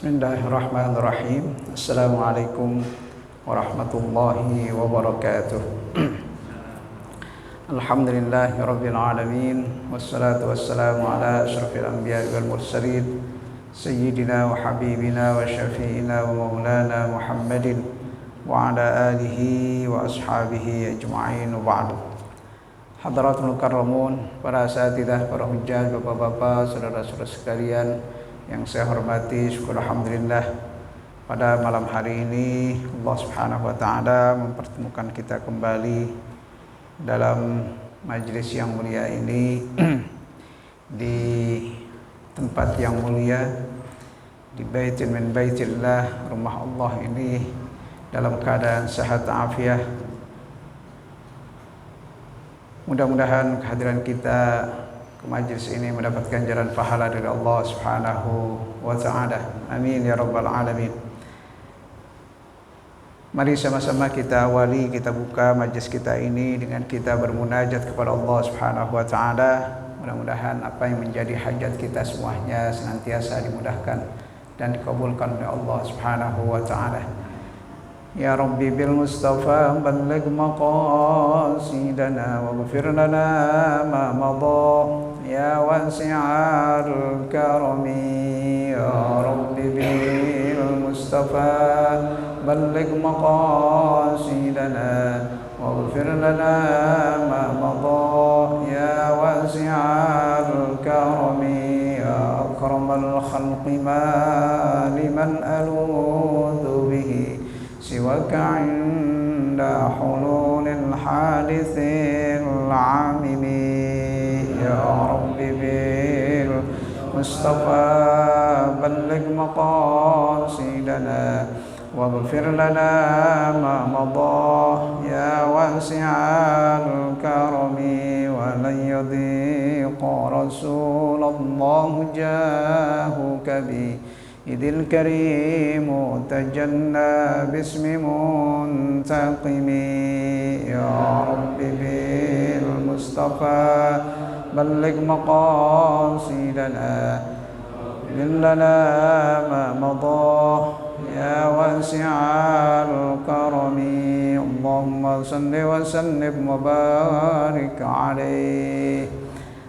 Bismillahirrahmanirrahim. Assalamualaikum warahmatullahi wabarakatuh. Alhamdulillahirabbil alamin wassalatu wassalamu ala asyrafil anbiya'i wal mursalin sayyidina wa habibina wa syafi'ina wa maulana Muhammadin wa ala alihi wa ashabihi ajma'in wa ba'du. Hadratul mukarramun, para asatidzah, para hujjah, bapak-bapak, saudara-saudara sekalian yang saya hormati, syukur alhamdulillah pada malam hari ini Allah Subhanahu wa taala mempertemukan kita kembali dalam majelis yang mulia ini di tempat yang mulia, di baitin min baitillah, rumah Allah ini dalam keadaan sehat afiah. Mudah-mudahan kehadiran kita ke majlis ini mendapatkan jalan pahala dari Allah Subhanahu wa taala. Amin ya rabbal alamin. Mari sama-sama kita awali, kita buka majlis kita ini dengan kita bermunajat kepada Allah Subhanahu wa taala. Mudah-mudahan apa yang menjadi hajat kita semuanya senantiasa dimudahkan dan dikabulkan oleh Allah Subhanahu wa taala. Ya Rabbi bil Mustafa balligh maqasidana waghfir lana ma madha ya wasi'al karami. Ya Rabbi bil Mustafa balligh maqasidana waghfir lana ma madha ya wasi'al karami. Ya akramal khalqi ma liman aludhu bihi siwaka 'inda hululil haditsil 'amimi. Ya Rabbi bil Mustafa balligh maqasidana waghfir lana ma madha ya wasi'al karami. Wa lan yadhiqa Rasulullah jahuka bi idil karimu tajanna bismi muntaqimi. Ya Rabbi bil Mustafa balligh maqasidana lana ma madha ya wasi'al karami. Allahumma salli wa sallim wa barik alaihi.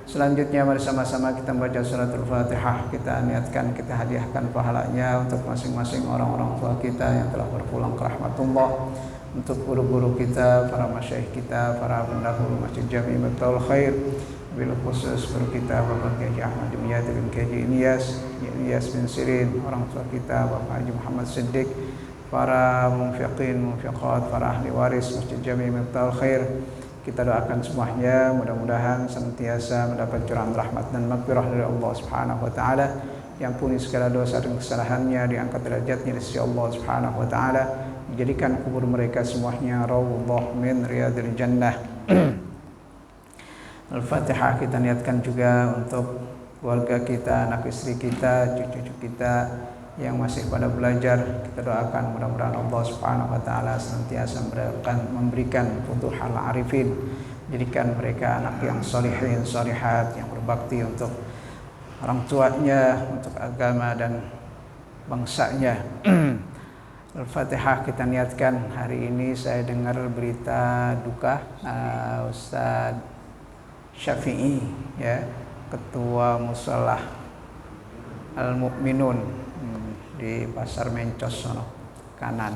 Selanjutnya mari sama-sama kita membaca suratul Fatihah. Kita niatkan, kita hadiahkan pahalanya untuk masing-masing orang-orang tua kita yang telah berpulang ke rahmatullah, untuk guru-guru kita, para masyayikh kita, para pendahulu Masjid Jami' Miftaul Khair, bil khusus guru kita Bapak Kiai Ahmad Dimyati bin Kiai Ilyas bin Sirin, orang tua kita Bapak Haji Muhammad Siddiq, para munfiqin, munfiqat, para ahli waris Masjid Jami' Miftaul Khair. Kita doakan semuanya mudah-mudahan senantiasa mendapat curahan rahmat dan maghfirah dari Allah Subhanahu wa taala, diampuni segala dosa dan kesalahannya, diangkat derajatnya di sisi Allah Subhanahu wa taala, dijadikan kubur mereka semuanya raudhah min riyadil jannah. Al-Fatihah kita niatkan juga untuk keluarga kita, anak istri kita, cucu-cucu kita yang masih pada belajar. Kita doakan mudah-mudahan Allah Subhanahu wa taala senantiasa memberikan futuhal arifin, jadikan mereka anak yang sholihin, sholihat, yang berbakti untuk orang tuanya, untuk agama dan bangsanya. Al-Fatihah kita niatkan. Hari ini saya dengar berita duka Ustaz Syafi'i, ya, Ketua Musholah Al-Mu'minun di Pasar Mencos sono kanan.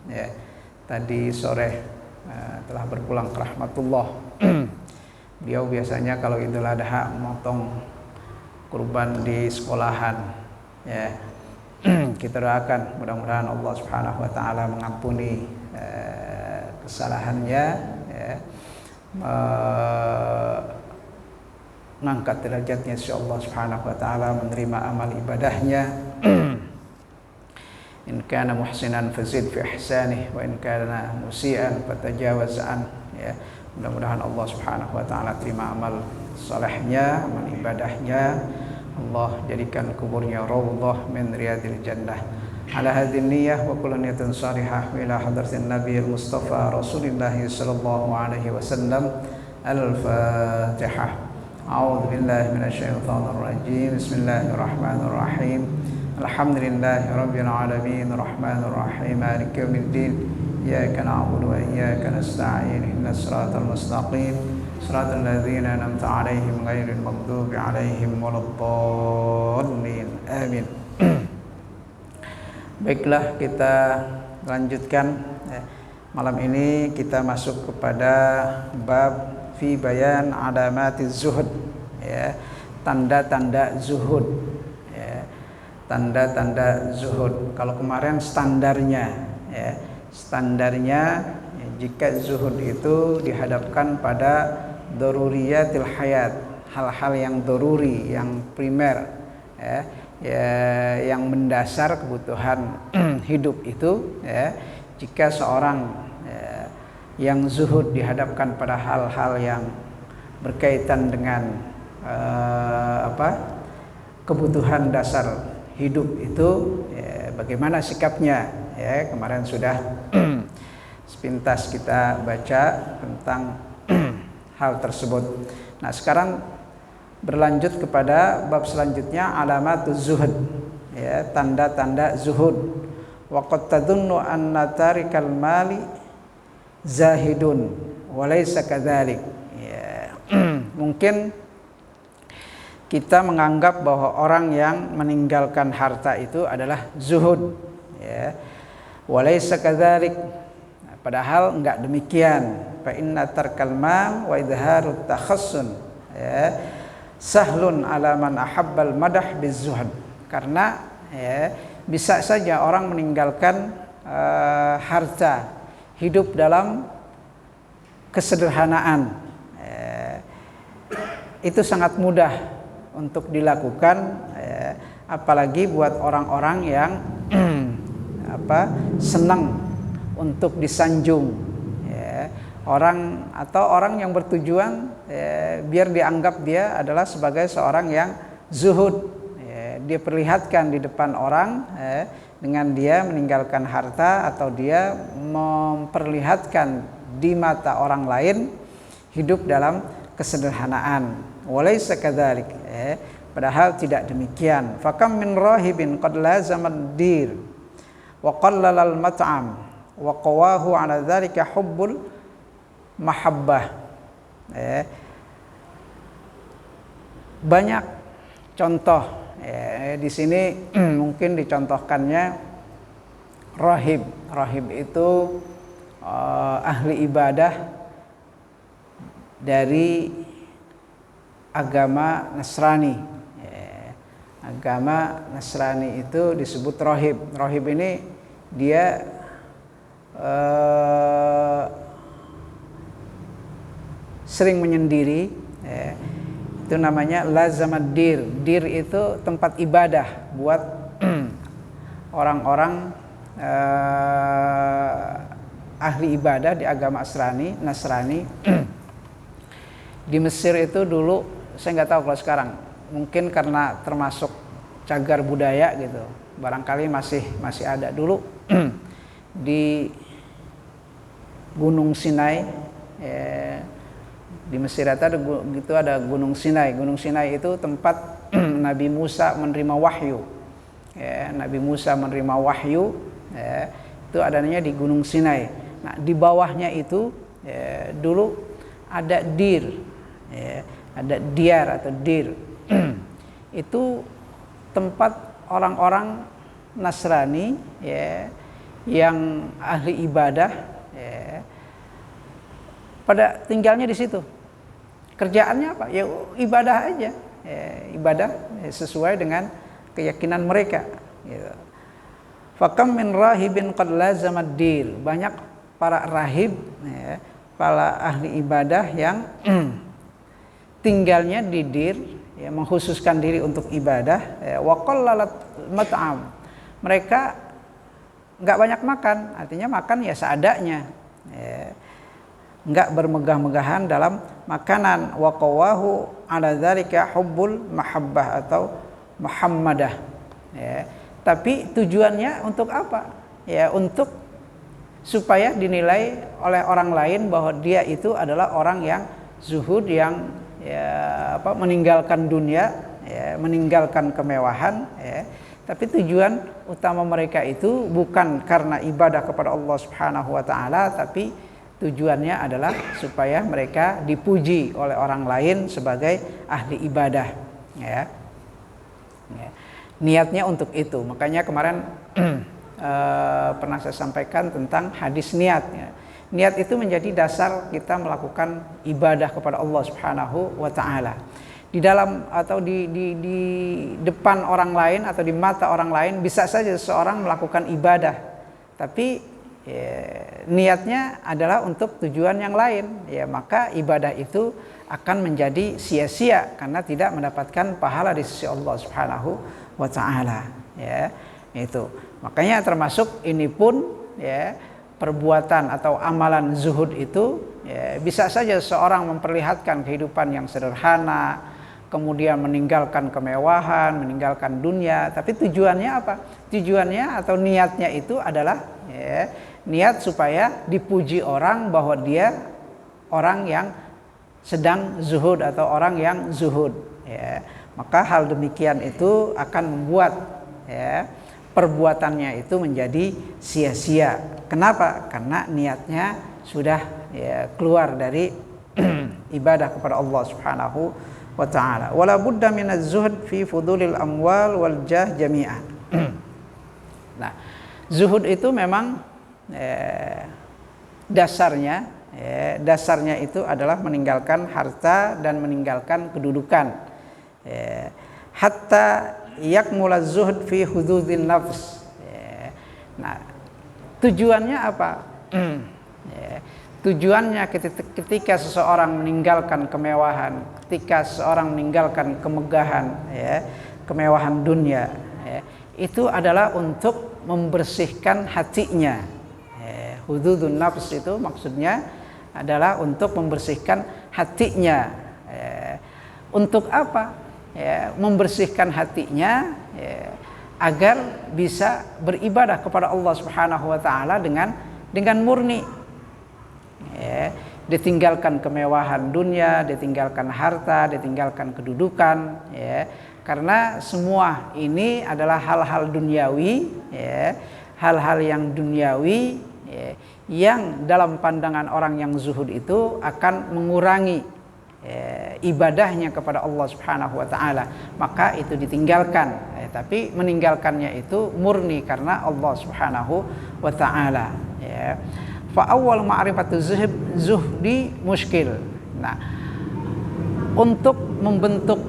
Ya, tadi sore telah berpulang ke rahmatullah. Beliau biasanya kalau Idul Adha motong kurban di sekolahan, ya. Kita doakan mudah-mudahan Allah Subhanahu wa taala mengampuni kesalahannya, ya, mengangkat derajatnya insyaallah Subhanahu wa taala, menerima amal ibadahnya. In kana muhsinan fazid fi ihsanih wa in kana musian fatajawaz an. Ya, mudah-mudahan Allah Subhanahu wa taala terima amal salehnya, amal ibadahnya. Allah jadikan kuburnya raudhah min riyadil jannah. Ala hadhihi niyyah wa kullu niyatin salihah wa ila hadratin nabiyil mustafa Rasulillah sallallahu alaihi wasallam. Al-Fatihah. A'udzu billahi minasyaitonir rajim. Bismillahirrahmanirrahim. Alhamdulillahi rabbil alamin, arrahmanir rahim, maliki yaumiddin. Iyyaka na'budu wa iyyaka nasta'in. Ihdinas siratal mustaqim, siratal ladzina an'amta 'alaihim ghairil maghdubi 'alaihim waladdallin. Amin. Baiklah, kita lanjutkan. Malam ini kita masuk kepada bab fi bayan alamatiz zuhud, ya, tanda-tanda zuhud, ya, tanda-tanda zuhud. Kalau kemarin standarnya, ya, standarnya ya, jika zuhud itu dihadapkan pada daruriyatil hayat, hal-hal yang daruri, yang primer, ya, ya, yang mendasar kebutuhan hidup itu, ya. Jika seorang yang zuhud dihadapkan pada hal-hal yang berkaitan dengan kebutuhan dasar hidup itu, ya, bagaimana sikapnya, ya, kemarin sudah sepintas kita baca tentang hal tersebut. Nah, sekarang berlanjut kepada bab selanjutnya, alamatuz zuhud, ya, tanda-tanda zuhud. Wa qad tadunnu anna tarikal mali zahidun walaysa kadzalik, ya. Mungkin kita menganggap bahwa orang yang meninggalkan harta itu adalah zuhud, ya, walaysa kadzalik, padahal enggak demikian. Fa inna tarkal mal wa idharut takhassun, ya, sahlun ala man ahabbal madah bizuhud. Karena, ya, bisa saja orang meninggalkan harta, hidup dalam kesederhanaan, itu sangat mudah untuk dilakukan, apalagi buat orang-orang yang senang untuk disanjung, ya. Orang yang bertujuan, biar dianggap dia adalah sebagai seorang yang zuhud, ya. Dia perlihatkan di depan orang, dengan dia meninggalkan harta, atau dia memperlihatkan di mata orang lain hidup dalam kesederhanaan. Walaysa kadzalik, padahal tidak demikian. Fakam min rahibin qad lazama ad-dir wa qallala al-mat'am wa qawahu 'ala dzalika hubbul mahabbah. Banyak contoh. Di sini mungkin dicontohkannya rahib. Rahib itu ahli ibadah dari agama Nasrani. Agama Nasrani itu disebut rahib. Rahib ini dia sering menyendiri, itu namanya lazamad dir. Dir itu tempat ibadah buat orang-orang ahli ibadah di agama Nasrani. Di Mesir itu dulu, saya nggak tahu kalau sekarang, mungkin karena termasuk cagar budaya gitu, barangkali masih ada. Dulu di Gunung Sinai, di Mesir itu ada Gunung Sinai. Gunung Sinai itu tempat Nabi Musa menerima wahyu. Nabi Musa menerima wahyu, itu adanya di Gunung Sinai. Nah, di bawahnya itu dulu ada dir, ada diar atau dir. Itu tempat orang-orang Nasrani, yang ahli ibadah, pada tinggalnya di situ. Kerjaannya apa? Ya ibadah aja, ibadah sesuai dengan keyakinan mereka. Fakam min rahibin qad lazama ad-dir. Banyak para rahib, para ahli ibadah yang tinggalnya di dir, mengkhususkan diri untuk ibadah. Wa qallalat mat'am. Mereka nggak banyak makan, artinya makan ya seadanya. Enggak bermegah-megahan dalam makanan. Wa qawahu 'ala dzalika hubbul mahabbah atau muhammadah. Tapi tujuannya untuk apa? Ya, untuk supaya dinilai oleh orang lain bahwa dia itu adalah orang yang zuhud, yang meninggalkan dunia, meninggalkan kemewahan, tapi tujuan utama mereka itu bukan karena ibadah kepada Allah Subhanahu wa taala, tapi tujuannya adalah supaya mereka dipuji oleh orang lain sebagai ahli ibadah, ya. Niatnya untuk itu. Makanya kemarin pernah saya sampaikan tentang hadis niat, ya. Niat itu menjadi dasar kita melakukan ibadah kepada Allah Subhanahu wa taala. Di dalam atau di depan orang lain atau di mata orang lain bisa saja seseorang melakukan ibadah, tapi niatnya adalah untuk tujuan yang lain, ya, maka ibadah itu akan menjadi sia-sia karena tidak mendapatkan pahala di sisi Allah Subhanahu wa taala, ya. Itu. Makanya termasuk ini pun, ya, perbuatan atau amalan zuhud itu, ya, bisa saja seorang memperlihatkan kehidupan yang sederhana, kemudian meninggalkan kemewahan, meninggalkan dunia, tapi tujuannya apa? Tujuannya atau niatnya itu adalah, ya, niat supaya dipuji orang bahwa dia orang yang sedang zuhud atau orang yang zuhud, ya. Maka hal demikian itu akan membuat, ya, perbuatannya itu menjadi sia-sia. Kenapa? Karena niatnya sudah, ya, keluar dari ibadah kepada Allah Subhanahu wa ta'ala. Wala budda minaz zuhd fi fudulil amwal wal jah jami'an. Nah, zuhud itu memang dasarnya itu adalah meninggalkan harta dan meninggalkan kedudukan. Hatta yakmulaz zuhd fi hududin nafs. Nah, tujuannya apa? Tujuannya ketika seseorang meninggalkan kemewahan, ketika seseorang meninggalkan kemegahan, ya, kemewahan dunia, ya, itu adalah untuk membersihkan hatinya. Hududun nafs itu maksudnya adalah untuk membersihkan hatinya. Untuk apa? Ya, membersihkan hatinya, ya, agar bisa beribadah kepada Allah Subhanahu wa taala dengan murni. Ya, ditinggalkan kemewahan dunia, ditinggalkan harta, ditinggalkan kedudukan, ya. Karena semua ini adalah hal-hal duniawi, ya, hal-hal yang duniawi, ya, yang dalam pandangan orang yang zuhud itu akan mengurangi, ya, ibadahnya kepada Allah Subhanahu wa taala. Maka itu ditinggalkan, ya, tapi meninggalkannya itu murni karena Allah Subhanahu wa taala, ya. Fa awwal ma'rifatu zuhdi muskil. Nah, untuk membentuk,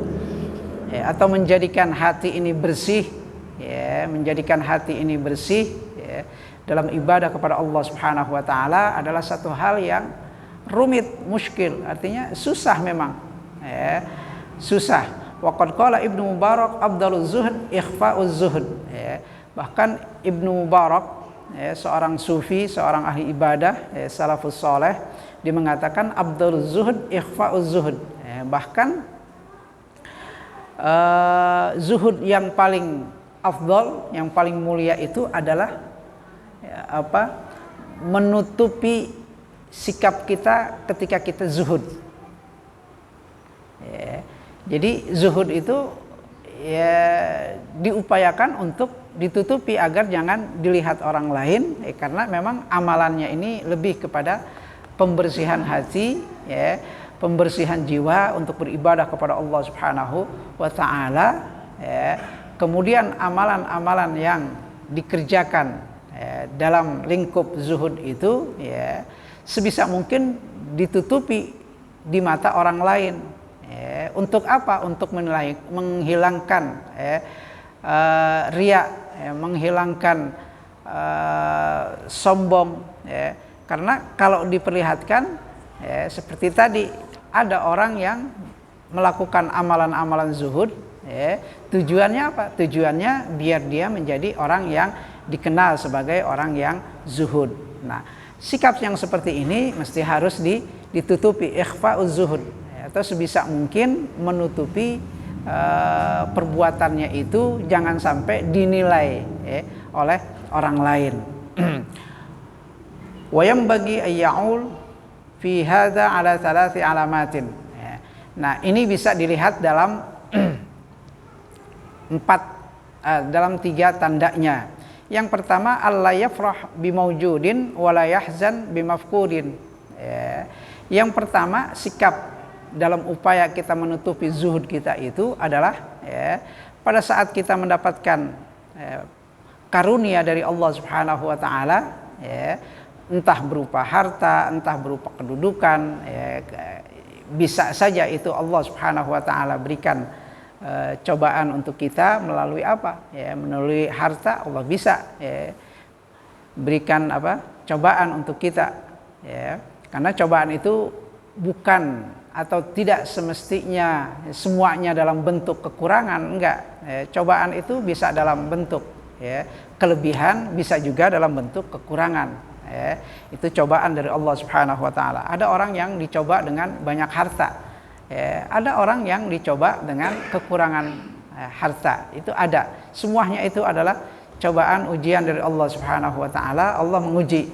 ya, atau menjadikan hati ini bersih, ya, menjadikan hati ini bersih, ya, dalam ibadah kepada Allah Subhanahu wa taala adalah satu hal yang rumit, muskil, artinya susah memang, ya, susah. Waqad qala Ibnu Mubarak afdaluz zuhd ikhfa'uz zuhd, ya. Bahkan Ibnu Mubarak, ya, seorang sufi, seorang ahli ibadah, ya, salafus saleh, dia mengatakan afdaluz zuhd ikhfa'uz zuhd, ya. Bahkan zuhud yang paling afdal, yang paling mulia itu adalah, ya, menutupi sikap kita ketika kita zuhud, ya. Jadi zuhud itu, ya, diupayakan untuk ditutupi agar jangan dilihat orang lain, ya, karena memang amalannya ini lebih kepada pembersihan hati, ya, pembersihan jiwa untuk beribadah kepada Allah Subhanahu wa taala, ya. Kemudian amalan-amalan yang dikerjakan, ya, dalam lingkup zuhud itu, ya, sebisa mungkin ditutupi di mata orang lain, ya. Untuk apa? Untuk menghilangkan, ya, riya, ya, menghilangkan sombong, ya. Karena kalau diperlihatkan, ya, seperti tadi ada orang yang melakukan amalan-amalan zuhud, ya, tujuannya apa? Tujuannya biar dia menjadi orang yang dikenal sebagai orang yang zuhud. Nah, sikap yang seperti ini mesti harus ditutupi, ikhfa'uz zuhud, ya, atau sebisa mungkin menutupi perbuatannya itu jangan sampai dinilai, ya, oleh orang lain. Wa yanbaghi ayya'ul fi hadza ala thalathi alamatin. Nah, ini bisa dilihat dalam 4 dalam 3 tandanya. Yang pertama, alla yafrah bimaujudin wala yahzan bimafqudin. Yang pertama, sikap dalam upaya kita menutupi zuhud kita itu adalah pada saat kita mendapatkan karunia dari Allah Subhanahu wa taala, entah berupa harta, entah berupa kedudukan, bisa saja itu Allah Subhanahu wa taala berikan cobaan untuk kita melalui apa? Melalui harta. Allah bisa berikan cobaan untuk kita, karena cobaan itu bukan atau tidak semestinya semuanya dalam bentuk kekurangan, enggak. Cobaan itu bisa dalam bentuk kelebihan, bisa juga dalam bentuk kekurangan. Itu cobaan dari Allah Subhanahu wa taala. Ada orang yang dicoba dengan banyak harta. Ada orang yang dicoba dengan kekurangan harta. Itu ada. Semuanya itu adalah cobaan, ujian dari Allah Subhanahu wa taala. Allah menguji,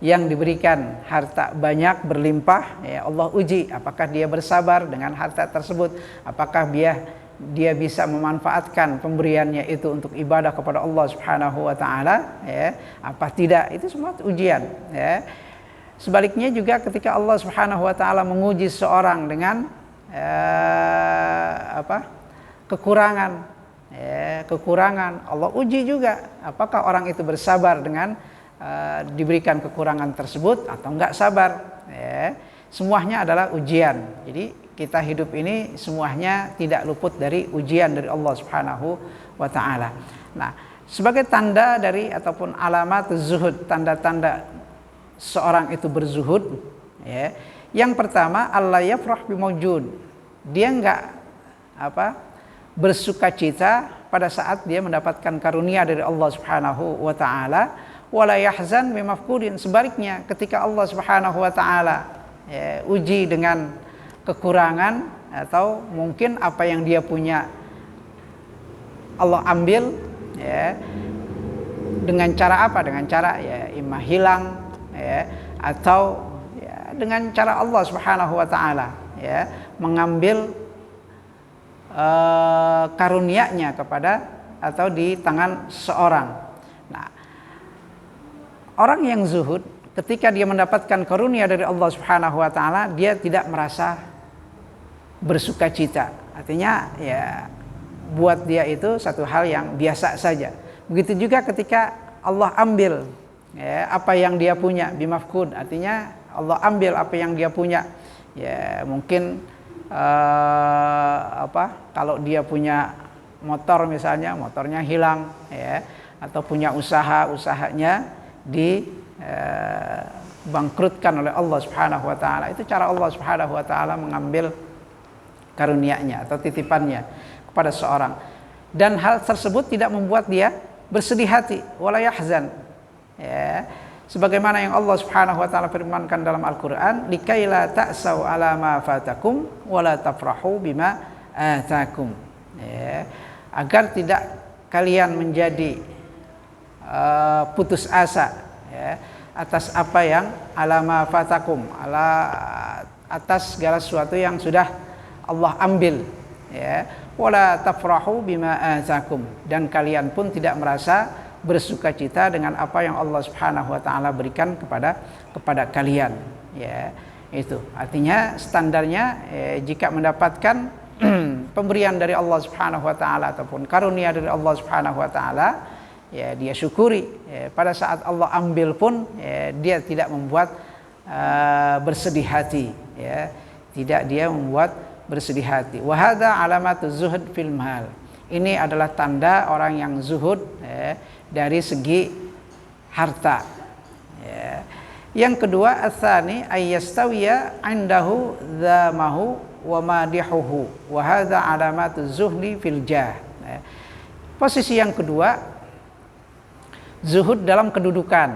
yang diberikan harta banyak berlimpah, Allah uji apakah dia bersabar dengan harta tersebut, apakah dia bisa memanfaatkan pemberiannya itu untuk ibadah kepada Allah Subhanahu wa taala, apa tidak. Itu semua ujian, Sebaliknya juga ketika Allah Subhanahu wa taala menguji seorang dengan kekurangan, Allah uji juga apakah orang itu bersabar dengan diberikan kekurangan tersebut atau enggak sabar. Semuanya adalah ujian. Jadi kita hidup ini semuanya tidak luput dari ujian dari Allah Subhanahu wa taala. Nah, sebagai tanda dari ataupun alamat zuhud, tanda-tanda seorang itu berzuhud, yang pertama, alla yafrah bimaujud. Dia enggak bersukacita pada saat dia mendapatkan karunia dari Allah Subhanahu wa taala, wala yahzan bimafqudin. Sebaliknya, ketika Allah Subhanahu wa taala uji dengan kekurangan atau mungkin apa yang dia punya Allah ambil, dengan cara apa? Dengan cara imma hilang, atau dengan cara Allah Subhanahu wa taala mengambil karunia-Nya kepada atau di tangan seorang. Nah, orang yang zuhud ketika dia mendapatkan karunia dari Allah Subhanahu wa taala, dia tidak merasa bersukacita. Artinya buat dia itu satu hal yang biasa saja. Begitu juga ketika Allah ambil apa yang dia punya, bimafqud, artinya Allah ambil apa yang dia punya. Mungkin kalau dia punya motor misalnya, motornya hilang, atau punya usahanya bangkrutkan oleh Allah Subhanahu wa taala. Itu cara Allah Subhanahu wa taala mengambil karunia-Nya atau titipannya kepada seorang. Dan hal tersebut tidak membuat dia bersedih hati, wala yahzan. Sebagaimana yang Allah Subhanahu wa taala firmankan dalam Al-Qur'an, likaila ta'sau ala ma fatakum wala tafrahu bima atakum. Agar tidak kalian menjadi putus asa atas apa yang ala ma fatakum, atas segala sesuatu yang sudah Allah ambil, wala tafrahu bima atakum, dan kalian pun tidak merasa bersukacita dengan apa yang Allah Subhanahu wa taala berikan kepada kalian. Itu artinya standarnya jika mendapatkan pemberian dari Allah Subhanahu wa taala ataupun karunia dari Allah Subhanahu wa taala, dia syukuri. Pada saat Allah ambil pun dia tidak membuat bersedih hati, tidak dia membuat bersedih hati. Wa hadza alamatuz zuhud fil mal. Ini adalah tanda orang yang zuhud dari segi harta. Yang kedua, atsani ayyastawiya indahu dzamahu wa madihuhu, wa hadza alamatuz zuhdi fil jah. Posisi yang kedua, zuhud dalam kedudukan.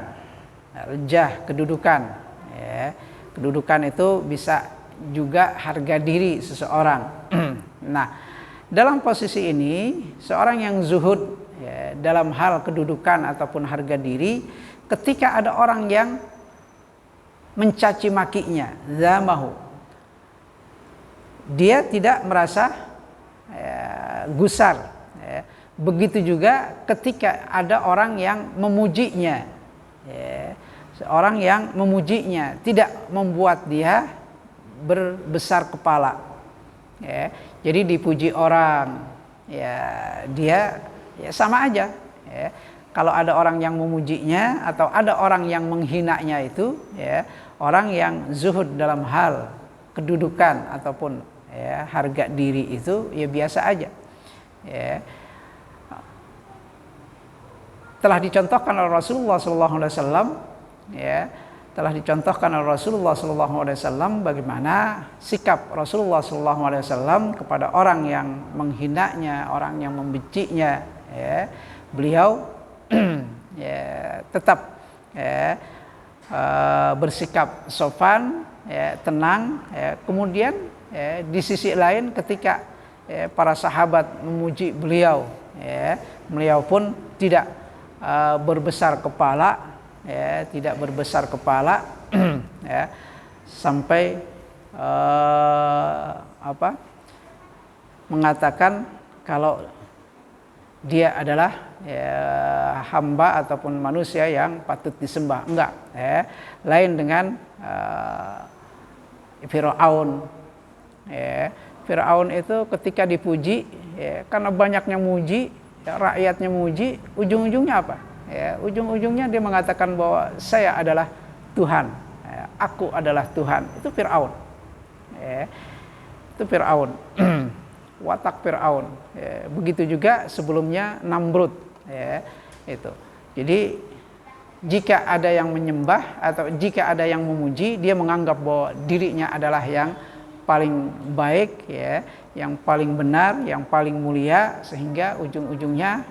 Jah, kedudukan. Kedudukan itu bisa juga harga diri seseorang. Nah, dalam posisi ini seorang yang zuhud dalam hal kedudukan ataupun harga diri, ketika ada orang yang mencaci makinya, zamahu, dia tidak merasa gusar, Begitu juga ketika ada orang yang memujinya, ya, seorang yang memujinya tidak membuat dia berbesar kepala, ya. Jadi dipuji orang, ya dia ya sama aja, ya. Kalau ada orang yang memujinya atau ada orang yang menghinanya itu, ya, orang yang zuhud dalam hal kedudukan ataupun ya harga diri itu ya biasa aja, ya. Telah dicontohkan oleh Rasulullah SAW, ya, telah dicontohkan oleh Rasulullah SAW bagaimana sikap Rasulullah SAW kepada orang yang menghinanya, orang yang membencinya, ya. Beliau ya, tetap ya, bersikap sopan, ya, tenang, ya. Kemudian ya, di sisi lain ketika ya, para sahabat memuji beliau, ya, beliau pun tidak berbesar kepala, ya, tidak berbesar kepala ya, sampai mengatakan kalau dia adalah ya, hamba ataupun manusia yang patut disembah. Enggak, ya. Lain dengan Firaun, ya. Firaun itu ketika dipuji, ya, karena banyaknya muji, ya, rakyatnya muji, ujung-ujungnya apa? Ya, ujung-ujungnya dia mengatakan bahwa saya adalah Tuhan, ya, aku adalah Tuhan. Itu Firaun, ya. Itu Firaun. Watak Fir'aun, ya, begitu juga sebelumnya Namrud, ya, itu. Jadi jika ada yang menyembah atau jika ada yang memuji, dia menganggap bahwa dirinya adalah yang paling baik, ya, yang paling benar, yang paling mulia, sehingga ujung-ujungnya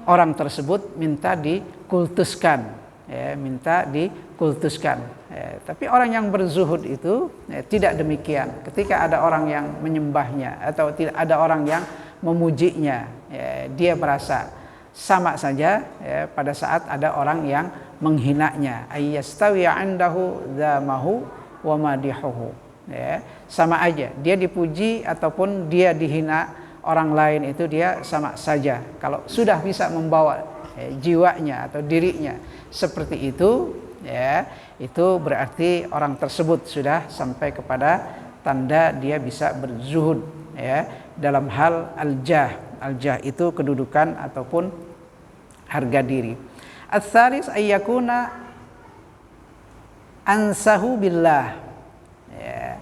orang tersebut minta dikultuskan, ya, minta dikultuskan. Tapi orang yang berzuhud itu tidak demikian. Ketika ada orang yang menyembahnya atau tidak ada orang yang memujinya, ya, dia merasa sama saja, ya, pada saat ada orang yang menghinanya. Ayyastawi 'indahu dzamahu wa madihuhu. Ya, sama aja. Dia dipuji ataupun dia dihina orang lain itu dia sama saja. Kalau sudah bisa membawa jiwanya atau dirinya seperti itu, ya, itu berarti orang tersebut sudah sampai kepada tanda dia bisa berzuhud, ya, dalam hal al-jah. Al-jah itu kedudukan ataupun harga diri. Ats-tsalis ayyakuna ansahu billah, ya,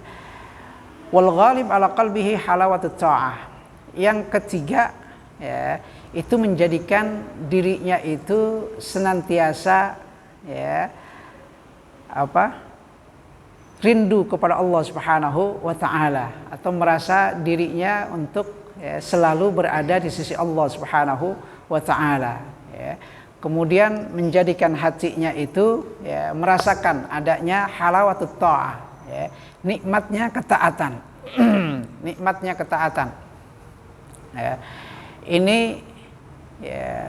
wal ghalib ala qalbihi halawatut ta'ah. Yang ketiga, ya, itu menjadikan dirinya itu senantiasa, ya, rindu kepada Allah Subhanahu wa taala, atau merasa dirinya untuk, ya, selalu berada di sisi Allah Subhanahu wa taala, ya. Kemudian menjadikan hatinya itu, ya, merasakan adanya halawatut ta'ah, ya, nikmatnya ketaatan. Nikmatnya ketaatan, ya. Ini, ya,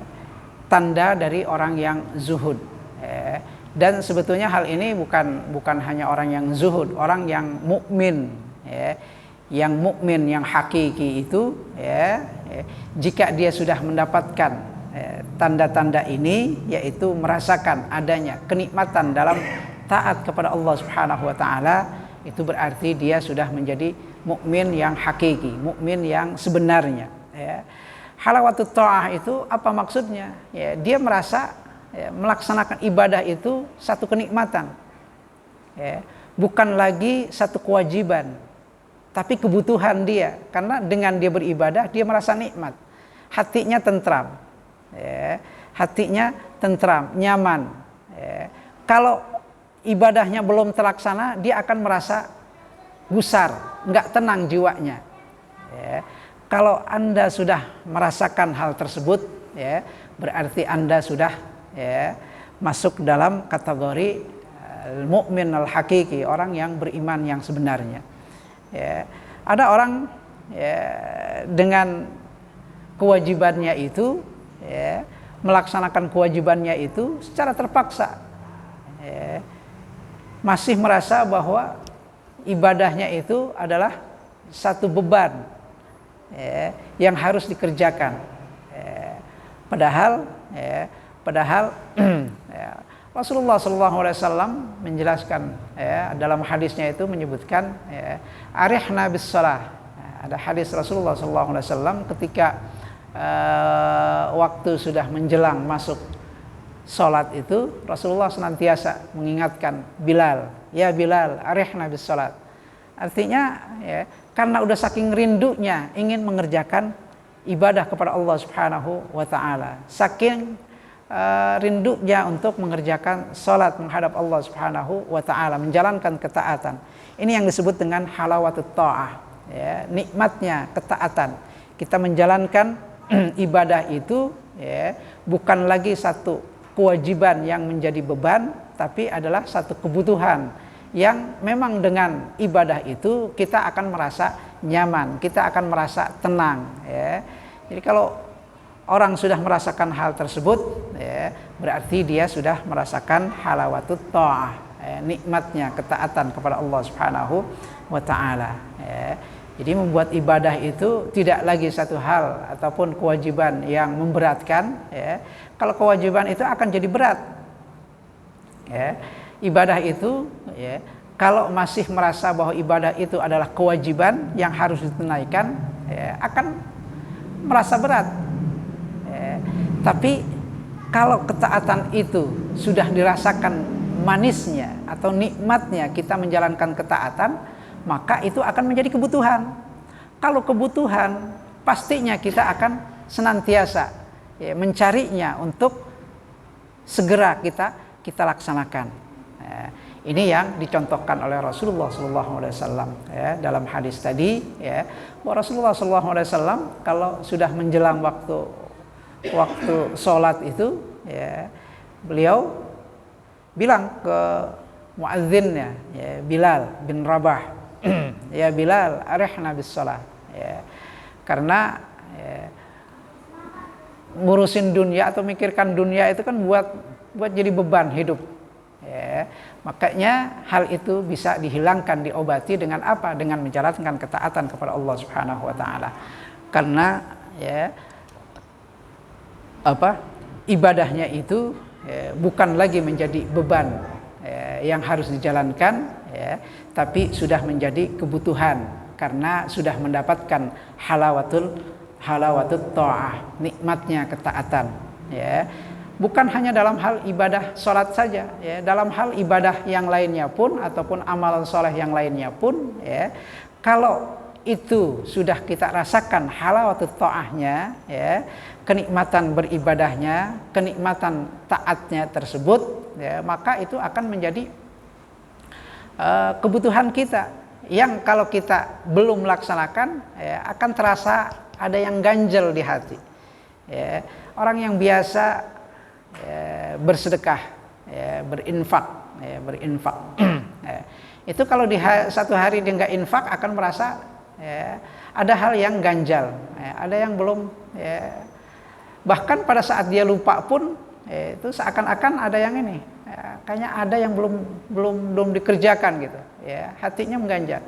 tanda dari orang yang zuhud, ya. Dan sebetulnya hal ini bukan hanya orang yang zuhud, orang yang mukmin, ya, yang mukmin yang hakiki itu, ya, jika dia sudah mendapatkan tanda-tanda ini, yaitu merasakan adanya kenikmatan dalam taat kepada Allah Subhanahu wa taala, itu berarti dia sudah menjadi mukmin yang hakiki, mukmin yang sebenarnya, ya. Halawatut ta'ah itu apa maksudnya? Ya, dia merasa, ya, melaksanakan ibadah itu satu kenikmatan, ya, bukan lagi satu kewajiban, tapi kebutuhan dia. Karena dengan dia beribadah, dia merasa nikmat, hatinya tentram, ya, hatinya tentram, nyaman, ya. Kalau ibadahnya belum terlaksana, dia akan merasa gusar, nggak tenang jiwanya, ya. Kalau Anda sudah merasakan hal tersebut, ya, berarti Anda sudah, ya, masuk dalam kategori mukmin al-hakiki, orang yang beriman yang sebenarnya, ya. Ada orang, ya, dengan kewajibannya itu, ya, melaksanakan kewajibannya itu secara terpaksa, ya, masih merasa bahwa ibadahnya itu adalah satu beban, yang harus dikerjakan. Padahal Rasulullah SAW menjelaskan dalam hadisnya itu menyebutkan arihna bis shalah. Ada hadis Rasulullah SAW ketika waktu sudah menjelang masuk sholat itu, Rasulullah senantiasa mengingatkan Bilal, ya Bilal, arihna bis shalat. Artinya karena udah saking rindunya ingin mengerjakan ibadah kepada Allah Subhanahu wa taala, saking rindunya untuk mengerjakan salat menghadap Allah Subhanahu wa taala, menjalankan ketaatan. Ini yang disebut dengan halawatut ta'ah, nikmatnya ketaatan. Kita menjalankan ibadah itu bukan lagi satu kewajiban yang menjadi beban, tapi adalah satu kebutuhan yang memang dengan ibadah itu kita akan merasa nyaman, kita akan merasa tenang. Jadi kalau orang sudah merasakan hal tersebut, berarti dia sudah merasakan halawatut ta'ah, nikmatnya ketaatan kepada Allah Subhanahu wa taala. Jadi membuat ibadah itu tidak lagi satu hal ataupun kewajiban yang memberatkan. Kalau kewajiban itu akan jadi berat. Ibadah itu, kalau masih merasa bahwa ibadah itu adalah kewajiban yang harus ditunaikan, akan merasa berat. Tapi kalau ketaatan itu sudah dirasakan manisnya atau nikmatnya kita menjalankan ketaatan, maka itu akan menjadi kebutuhan. Kalau kebutuhan, pastinya kita akan senantiasa mencarinya untuk segera kita laksanakan. Ini yang dicontohkan oleh Rasulullah SAW dalam hadis tadi, bahwa Rasulullah SAW kalau sudah menjelang waktu sholat itu, beliau bilang ke muadzinnya, Bilal bin Rabah, ya Bilal, arihna bis shalah. Karena ngurusin dunia atau mikirkan dunia itu kan buat jadi beban hidup. Makanya hal itu bisa dihilangkan, diobati dengan apa? Dengan menjalankan ketaatan kepada Allah Subhanahu wa taala. Karena ibadahnya itu bukan lagi menjadi beban yang harus dijalankan, tapi sudah menjadi kebutuhan karena sudah mendapatkan halawatut ta'ah, nikmatnya ketaatan. Bukan hanya dalam hal ibadah sholat saja, dalam hal ibadah yang lainnya pun ataupun amalan soleh yang lainnya pun, kalau itu sudah kita rasakan halawatut ta'ahnya, kenikmatan beribadahnya, kenikmatan taatnya tersebut, maka itu akan menjadi kebutuhan kita yang kalau kita belum melaksanakan, akan terasa ada yang ganjel di hati. Orang yang biasa bersedekah, berinfak, itu kalau di satu hari dia nggak infak akan merasa ada hal yang ganjal, ada yang belum, bahkan pada saat dia lupa pun itu seakan-akan ada yang ini, kayaknya ada yang belum dikerjakan gitu, hatinya mengganjal.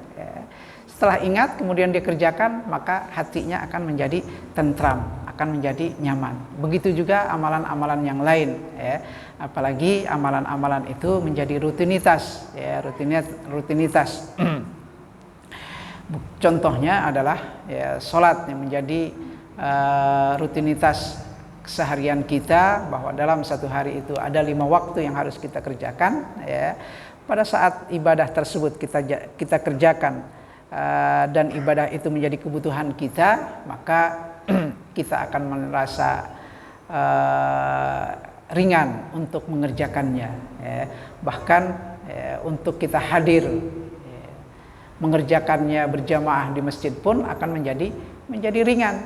Setelah ingat kemudian dikerjakan, maka hatinya akan menjadi tentram, akan menjadi nyaman. Begitu juga amalan-amalan yang lain, apalagi amalan-amalan itu menjadi rutinitas, rutinitas. Contohnya adalah sholat yang menjadi rutinitas keseharian kita, bahwa dalam satu hari itu ada 5 waktu yang harus kita kerjakan. Pada saat ibadah tersebut kita kerjakan, dan ibadah itu menjadi kebutuhan kita, maka kita akan merasa ringan untuk mengerjakannya. Bahkan untuk kita hadir mengerjakannya berjamaah di masjid pun akan menjadi ringan.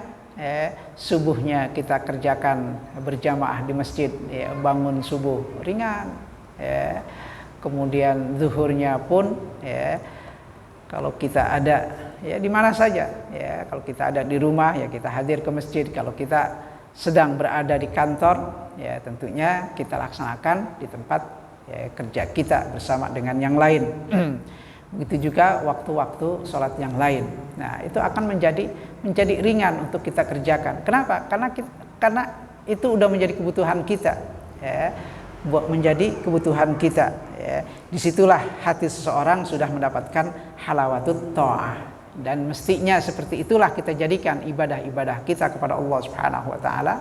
Subuhnya kita kerjakan berjamaah di masjid, bangun subuh ringan. Kemudian zuhurnya pun, kalau kita ada di mana saja, kalau kita ada di rumah kita hadir ke masjid. Kalau kita sedang berada di kantor, tentunya kita laksanakan di tempat kerja kita bersama dengan yang lain. Begitu juga waktu-waktu sholat yang lain. Nah, itu akan menjadi ringan untuk kita kerjakan. Kenapa? Karena itu udah menjadi kebutuhan kita, ya, menjadi kebutuhan kita. Ya. Disitulah hati seseorang sudah mendapatkan halawatut ta'ah. Dan mestinya seperti itulah kita jadikan ibadah-ibadah kita kepada Allah Subhanahu wa taala.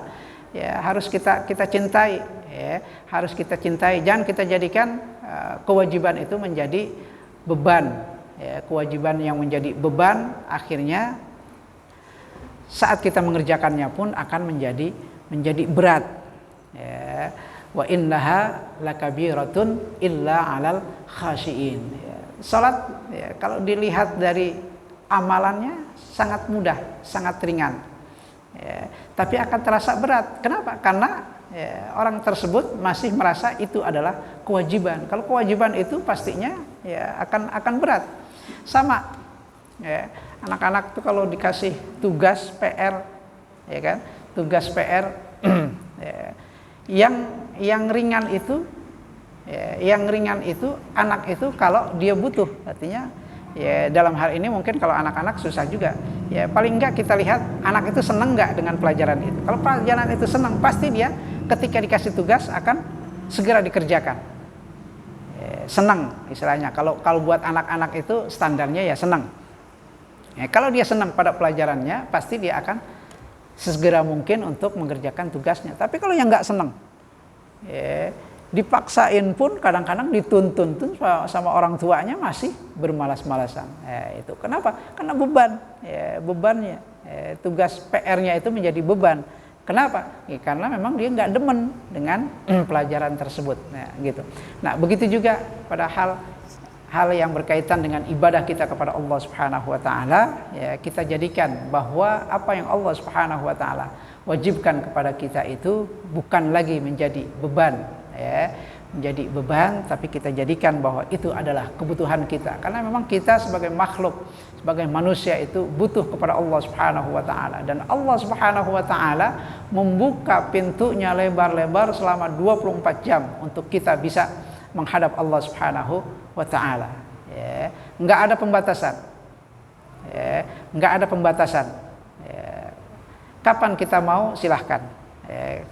Ya, harus kita cintai, ya, harus kita cintai. Jangan kita jadikan kewajiban itu menjadi beban. Ya, kewajiban yang menjadi beban akhirnya saat kita mengerjakannya pun akan menjadi berat. Ya, wa innaha lakabiratun illa 'alal khashiin. Ya, salat ya, kalau dilihat dari amalannya sangat mudah, sangat ringan, ya, tapi akan terasa berat. Kenapa? Karena ya, orang tersebut masih merasa itu adalah kewajiban. Kalau kewajiban itu pastinya ya akan berat. Sama, ya, anak-anak tuh kalau dikasih tugas PR, ya kan, tugas PR, ya, yang ringan itu, ya, yang ringan itu anak itu kalau dia butuh, artinya. Ya, dalam hal ini mungkin kalau anak-anak susah juga. Ya, paling enggak kita lihat anak itu senang enggak dengan pelajaran itu. Kalau pelajaran itu senang, pasti dia ketika dikasih tugas akan segera dikerjakan. Ya, senang istilahnya. Kalau buat anak-anak itu standarnya ya senang. Ya, kalau dia senang pada pelajarannya, pasti dia akan segera mungkin untuk mengerjakan tugasnya. Tapi kalau yang enggak senang, ya, dipaksain pun kadang-kadang dituntun sama orang tuanya masih bermalas-malasan. Itu kenapa? Karena beban, ya, bebannya, tugas PR-nya itu menjadi beban. Kenapa? Ya, karena memang dia nggak demen dengan pelajaran tersebut. Nah, gitu. Nah, begitu juga pada hal yang berkaitan dengan ibadah kita kepada Allah Subhanahu wa taala, ya, kita jadikan bahwa apa yang Allah Subhanahu wa taala wajibkan kepada kita itu bukan lagi menjadi beban. Ya, menjadi beban, tapi kita jadikan bahwa itu adalah kebutuhan kita. Karena memang kita sebagai makhluk, sebagai manusia itu butuh kepada Allah Subhanahu wa taala, dan Allah Subhanahu wa taala membuka pintunya lebar-lebar selama 24 jam untuk kita bisa menghadap Allah Subhanahu wa taala. Ya, enggak ada pembatasan. Ya, enggak ada pembatasan. Ya, kapan kita mau silahkan.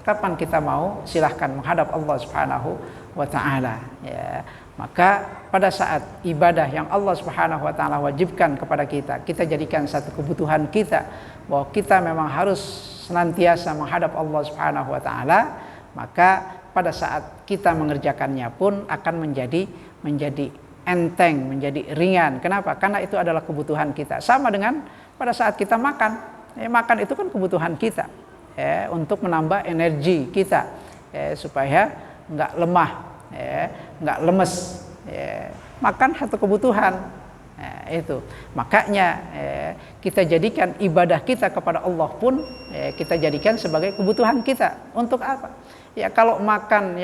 Kapan kita mau silahkan menghadap Allah Subhanahu wa taala. Ya, maka pada saat ibadah yang Allah Subhanahu wa taala wajibkan kepada kita, kita jadikan satu kebutuhan kita bahwa kita memang harus senantiasa menghadap Allah Subhanahu wa taala, maka pada saat kita mengerjakannya pun akan menjadi enteng, menjadi ringan. Kenapa? Karena itu adalah kebutuhan kita. Sama dengan pada saat kita makan. Makan itu kan kebutuhan kita. Ya, untuk menambah energi kita, ya, supaya nggak lemah, ya, nggak lemes. Ya. Makan satu kebutuhan, ya, itu. Makanya kita jadikan ibadah kita kepada Allah pun kita jadikan sebagai kebutuhan kita. Untuk apa? Ya, kalau makanan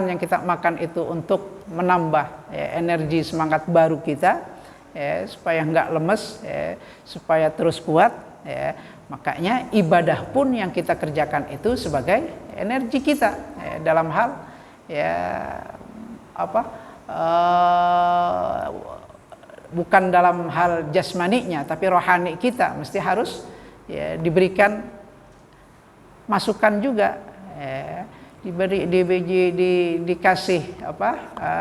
yang kita makan itu untuk menambah energi semangat baru kita, supaya nggak lemes, supaya terus kuat. Makanya ibadah pun yang kita kerjakan itu sebagai energi kita, dalam hal bukan dalam hal jasmaninya, tapi rohani kita mesti harus diberikan masukan juga, dikasih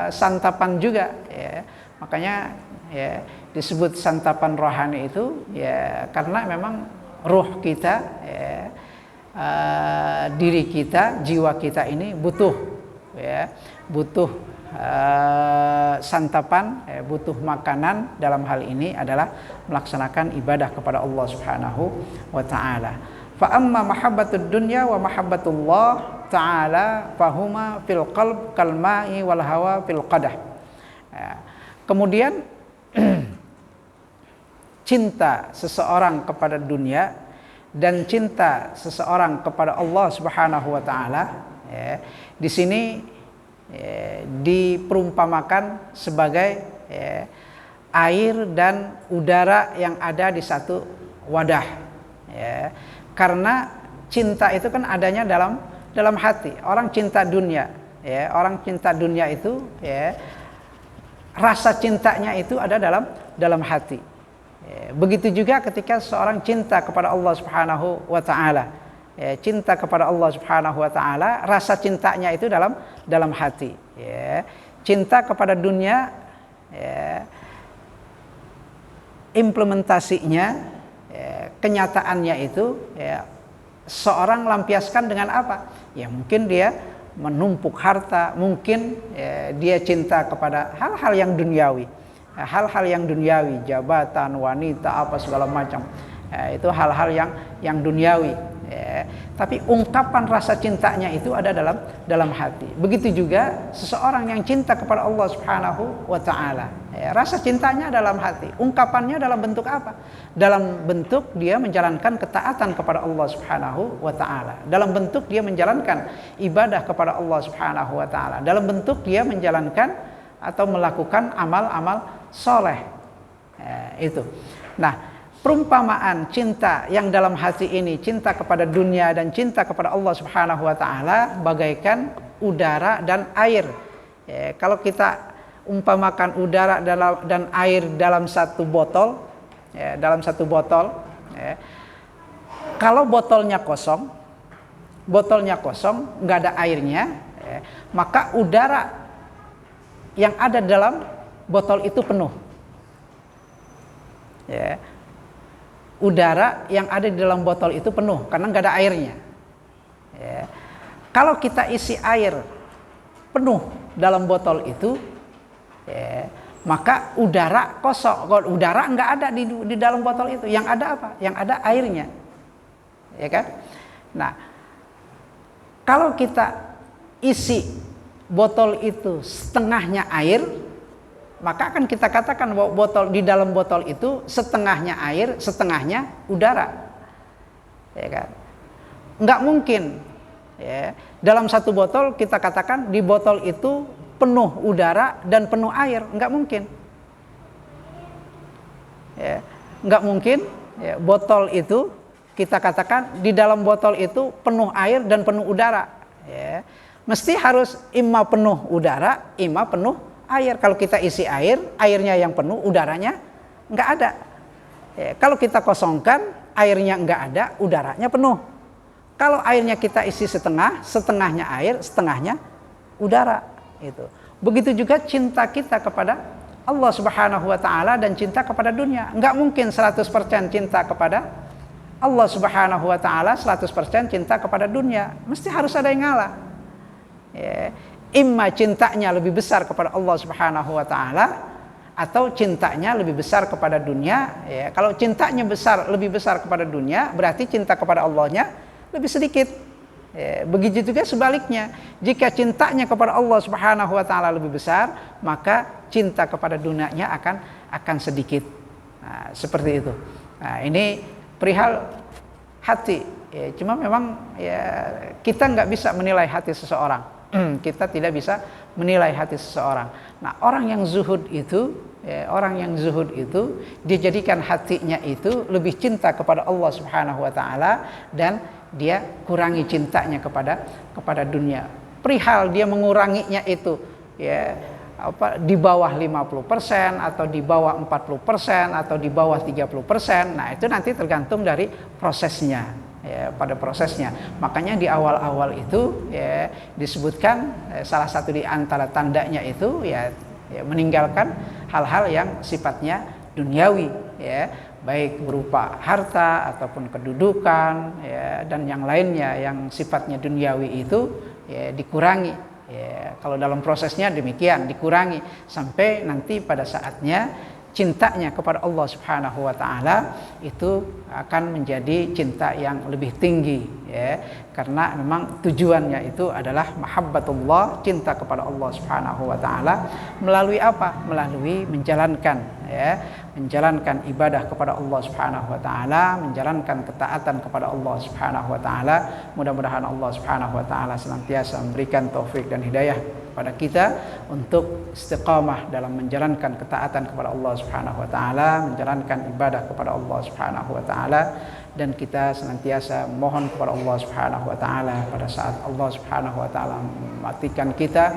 santapan juga. Makanya disebut santapan rohani itu karena memang ruh kita, diri kita, jiwa kita ini butuh santapan, butuh makanan. Dalam hal ini adalah melaksanakan ibadah kepada Allah Subhanahu wa taala. Fa amma mahabbatud dunya wa mahabbatullah taala fahuma fil qalb kal ma'i wal hawa fil qadah. Kemudian cinta seseorang kepada dunia dan cinta seseorang kepada Allah Subhanahu wa taala, di sini diperumpamakan sebagai air dan udara yang ada di satu wadah. Karena cinta itu kan adanya dalam hati. Orang cinta dunia, orang cinta dunia itu rasa cintanya itu ada dalam hati. Begitu juga ketika seorang cinta kepada Allah Subhanahu wa taala. Cinta kepada Allah Subhanahu wa taala, rasa cintanya itu dalam hati. Cinta kepada dunia, implementasinya, kenyataannya itu seorang lampiaskan dengan apa? Ya mungkin dia menumpuk harta, mungkin dia cinta kepada hal-hal yang duniawi. Hal-hal yang duniawi, jabatan, wanita, apa segala macam. Itu hal-hal yang duniawi. Tapi ungkapan rasa cintanya itu ada dalam hati. Begitu juga seseorang yang cinta kepada Allah Subhanahu wa taala. Rasa cintanya dalam hati. Ungkapannya dalam bentuk apa? Dalam bentuk dia menjalankan ketaatan kepada Allah Subhanahu wa taala. Dalam bentuk dia menjalankan ibadah kepada Allah Subhanahu wa taala. Dalam bentuk dia menjalankan atau melakukan amal-amal soleh. Itu. Nah, perumpamaan cinta yang dalam hati ini, cinta kepada dunia dan cinta kepada Allah Subhanahu wa taala bagaikan udara dan air. Kalau kita umpamakan udara dan air dalam satu botol, kalau botolnya kosong, nggak ada airnya, maka udara yang ada dalam botol itu penuh. Udara yang ada di dalam botol itu penuh karena nggak ada airnya. Kalau kita isi air penuh dalam botol itu, maka udara kosong. Kalau udara nggak ada di dalam botol itu, yang ada apa? Yang ada airnya, ya kan? Nah, kalau kita isi botol itu setengahnya air, maka akan kita katakan bahwa di dalam botol itu setengahnya air, setengahnya udara, ya kan? Nggak mungkin, ya, dalam satu botol kita katakan di botol itu penuh udara dan penuh air, nggak mungkin, ya, nggak mungkin. Ya, botol itu kita katakan di dalam botol itu penuh air dan penuh udara, ya. Mesti harus imma penuh udara, imma penuh air. Kalau kita isi air, airnya yang penuh, udaranya nggak ada. Kalau kita kosongkan, airnya nggak ada, udaranya penuh. Kalau airnya kita isi setengah, setengahnya air, setengahnya udara. Itu. Begitu juga cinta kita kepada Allah Subhanahu wa taala dan cinta kepada dunia. Nggak mungkin 100% cinta kepada Allah Subhanahu wa taala, 100% cinta kepada dunia. Mesti harus ada yang ngalah. Imma cintanya lebih besar kepada Allah Subhanahu wa taala atau cintanya lebih besar kepada dunia. Kalau cintanya lebih besar kepada dunia, berarti cinta kepada Allahnya lebih sedikit. Begitu juga sebaliknya, jika cintanya kepada Allah Subhanahu wa taala lebih besar, maka cinta kepada dunianya akan sedikit. Nah, seperti itu. Nah, ini perihal hati. Cuma memang kita nggak bisa menilai hati seseorang. Kita tidak bisa menilai hati seseorang. Nah, orang yang zuhud itu dia jadikan hatinya itu lebih cinta kepada Allah Subhanahu wa taala dan dia kurangi cintanya kepada dunia. Perihal dia menguranginya itu di bawah 50% atau di bawah 40% atau di bawah 30%. Nah, itu nanti tergantung dari prosesnya. Pada prosesnya, makanya di awal-awal itu disebutkan salah satu di antara tandanya itu meninggalkan hal-hal yang sifatnya duniawi, baik berupa harta ataupun kedudukan dan yang lainnya yang sifatnya duniawi itu dikurangi. Kalau dalam prosesnya demikian, dikurangi sampai nanti pada saatnya cintanya kepada Allah Subhanahu wa taala itu akan menjadi cinta yang lebih tinggi, karena memang tujuannya itu adalah mahabbatullah, cinta kepada Allah Subhanahu wa taala melalui apa? Melalui menjalankan ibadah kepada Allah Subhanahu wa taala, menjalankan ketaatan kepada Allah Subhanahu wa taala. Mudah-mudahan Allah Subhanahu wa taala senantiasa memberikan taufik dan hidayah pada kita untuk istiqamah dalam menjalankan ketaatan kepada Allah Subhanahu wa taala, menjalankan ibadah kepada Allah Subhanahu wa taala, dan kita senantiasa mohon kepada Allah Subhanahu wa taala pada saat Allah Subhanahu wa taala mematikan kita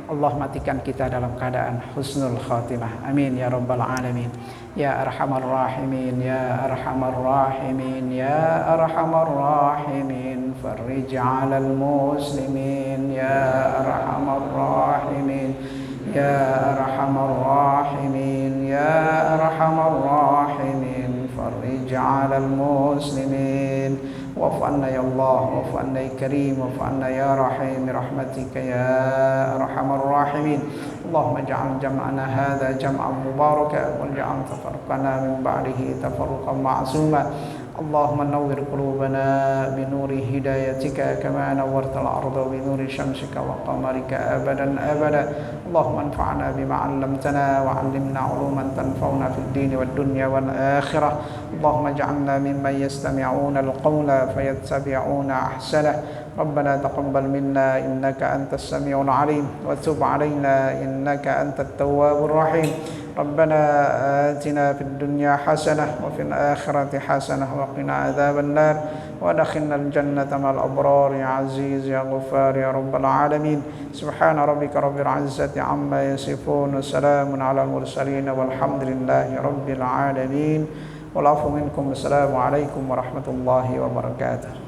Allah matikan kita dalam keadaan husnul khatimah. Amin ya rabbal alamin. Ya arhamar rahimin, ya arhamar rahimin, ya arhamar rahimin. Farrij 'alal muslimin, ya arhamar rahimin. Ya arhamar rahimin, ya arhamar rahimin. Farrij 'alal muslimin. Wa'fu 'anna ya Allah, wa'fu 'anna ya Karim, wa'fu 'anna ya Rahim birahmatika ya arhamar rahimin. Allahumma ij'al jam'ana hadza jam'an mubaraka waj'al tafarruqana min ba'dihi tafarruqan ma'suma. اللهم نور قلوبنا بنور هدايتك كما نورت الأرض بنور شمسك وقمرك أبدا أبدا. اللهم انفعنا بما علمتنا وعلمنا علوما تنفعنا في الدين والدنيا والآخرة. اللهم اجعلنا ممن يستمعون القول فيتبعون أحسنه. ربنا تقبل منا إنك أنت السميع العليم وتب علينا إنك أنت التواب الرحيم. ربنا آتنا في الدنيا حسنة وفي الآخرة حسنة وقنا عذاب النار وادخلنا الجنة مع الأبرار يا عزيز يا غفار يا رب العالمين. سبحان ربك رب العزة عما يصفون وسلام على المرسلين والحمد لله رب العالمين. والعفو منكم. السلام عليكم ورحمة الله وبركاته.